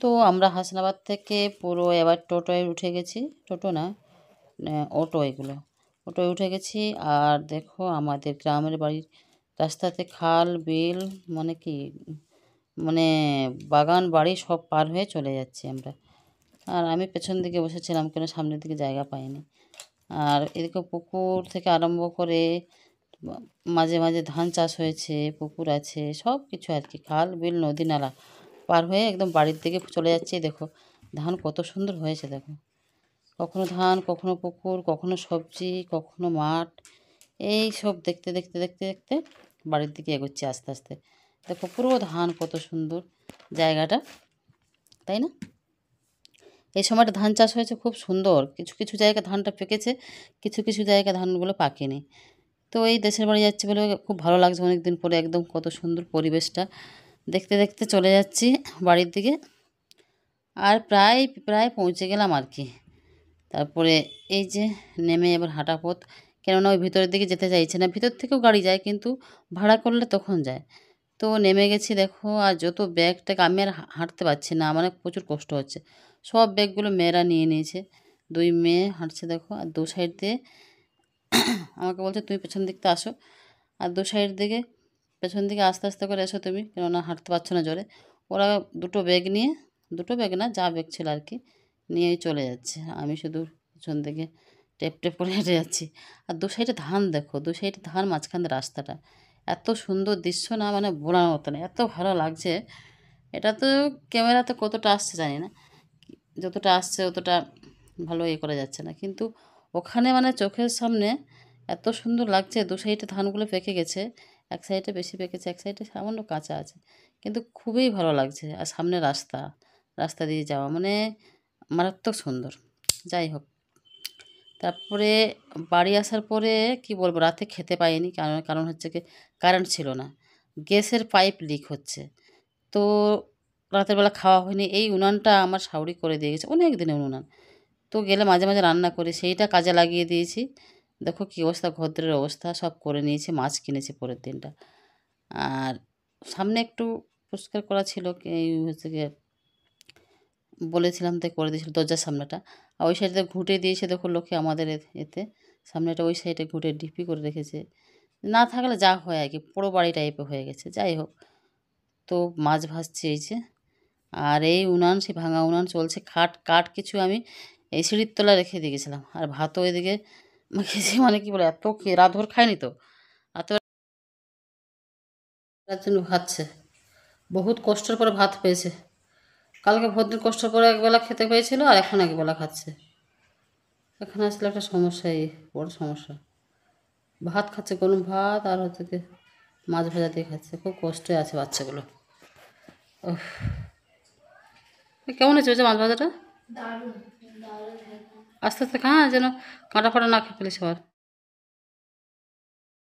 তো আমরা হাসনাবাদ থেকে পুরো এবার টোটোয় উঠে গেছি। টোটো না, অটো, এগুলো অটোয় উঠে গেছি। আর দেখো আমাদের গ্রামের বাড়ির রাস্তাতে খাল বিল মানে কি মানে বাগান বাড়ি সব পার হয়ে চলে যাচ্ছি আমরা। আর আমি পেছন দিকে বসেছিলাম, কেন সামনের দিকে জায়গা পাইনি। আর এদিকে পুকুর থেকে আরম্ভ করে মাঝে মাঝে ধান চাষ হয়েছে, পুকুর আছে, সব কিছু আর কি, খাল বিল নদী নালা পার হয়ে একদম বাড়ির দিকে চলে যাচ্ছে। দেখো ধান কত সুন্দর হয়েছে, দেখো কখনো ধান, কখনো পুকুর, কখনো সবজি, কখনো মাঠ, এই সব দেখতে দেখতে দেখতে দেখতে বাড়ির দিকে এগোচ্ছি আস্তে আস্তে। দেখো পুরো ধান, কত সুন্দর জায়গাটা, তাই না? এই সময়টা ধান চাষ হয়েছে খুব সুন্দর। কিছু কিছু জায়গায় ধানটা পেকেছে, কিছু কিছু জায়গায় ধানগুলো পাকেনি। তো এই দেশের বাড়ি যাচ্ছি বলে খুব ভালো লাগছে অনেক দিন পরে, একদম কত সুন্দর পরিবেশটা দেখতে দেখতে চলে যাচ্ছি বাড়ির দিকে। আর প্রায় প্রায় পৌঁছে গেলাম আর কি। তারপরে এই যে নেমে এবার হাঁটা পথ, কেননা ওই ভিতরের দিকে যেতে চাইছে না, ভিতর থেকেও গাড়ি যায় কিন্তু ভাড়া করলে তখন যায়। তো নেমে গেছি দেখো। আর যত ব্যাগটাকে আমি আর হাঁটতে পারছি না, আমার প্রচুর কষ্ট হচ্ছে। সব ব্যাগগুলো মেয়েরা নিয়ে নিয়েছে, দুই মেয়ে হাঁটছে দেখো। আর দু সাইড দিয়ে আমাকে বলছে তুমি পেছন দিকতে আসো, আর দু সাইড দিকে পেছন দিকে আস্তে আস্তে করে এসো তুমি, কেননা হাঁটতে পারছো না জোরে। ওরা দুটো ব্যাগ নিয়ে, দুটো ব্যাগ না, যা ব্যাগ ছিল আর কি, নিয়েই চলে যাচ্ছে। আমি শুধু পেছন দিকে টেপ টেপ করে হেঁটে যাচ্ছি। আর দু সাইডে ধান দেখো, দু সাইডে ধান, মাঝখানে রাস্তাটা, এত সুন্দর দৃশ্য না, মানে বলার মতো না, এত ভালো লাগছে। এটা তো ক্যামেরাতে কতটা আসছে জানি না, যতটা আসছে অতটা ভালো করা যাচ্ছে না, কিন্তু ওখানে মানে চোখের সামনে এত সুন্দর লাগছে। দু সাইডে ধানগুলো পেকে গেছে, এক সাইডে বেশি পেকেছে, এক সাইডে সামান্য কাঁচা আছে, কিন্তু খুবই ভালো লাগছে। আর সামনে রাস্তা, রাস্তা দিয়ে যাওয়া মানে মারাত্মক সুন্দর। যাই হোক, তারপরে বাড়ি আসার পরে কি বলবো, রাতে খেতে পাইনি, কারণ কারণ হচ্ছে কি, কারেন্ট ছিল না, গ্যাসের পাইপ লিক হচ্ছে। তো রাতের বেলা খাওয়া হয়নি। এই উনানটা আমার শাশুড়ি করে দিয়ে গেছে, অনেক দিনের উনান। তো গেলে মাঝে মাঝে রান্না করি, সেইটা কাজে লাগিয়ে দিয়েছি। দেখো কী অবস্থা, ঘরের অবস্থা, সব করে নিয়েছি, মাছ কিনেছি পরের দিনটা। আর সামনে একটু পরিষ্কার করা ছিল, এই হচ্ছে গিয়ে বলেছিলাম তাই করে দিয়েছিল দরজার সামনেটা। আর ওই সাইডে ঘুঁটে দিয়েছে দেখো লোকে আমাদের এতে, সামনেটা ওই সাইডে ঘুঁটে ডিপি করে রেখেছে। না থাকলে যা হয় আর কি, পোড়ো বাড়ি টাইপের হয়ে গেছে। যাই হোক, তো মাছ ভাজছি এই যে। আর এই উনান, সে ভাঙা উনান চলছে, কাঠ কিছু আমি এই সিঁড়ির তলায় রেখে দিয়ে গেছিলাম। আর ভাতও এদিকে খেয়েছি, মানে কি বলে, এত রাতভর খায়নি তো, এত রাত জন্য ভাতছে, বহুত কষ্টের পরে ভাত পেয়েছে। কালকে ভোরদিন কষ্টের পরে একবেলা খেতে পেয়েছিল, আর এখন একবেলা খাচ্ছে। এখানে আসলে একটা সমস্যা, এই বড় সমস্যা। ভাত খাচ্ছে, গরম ভাত, আর হচ্ছে কি মাছ ভাজা দিয়ে খাচ্ছে। খুব কষ্টে আছে বাচ্চাগুলো। ওহ, কেমন হয়েছে ওই যে মাছ ভাজাটা? আস্তে আস্তে খা, যেন কাঁটা ফাটা না খেয়ে ফেলিস আবার।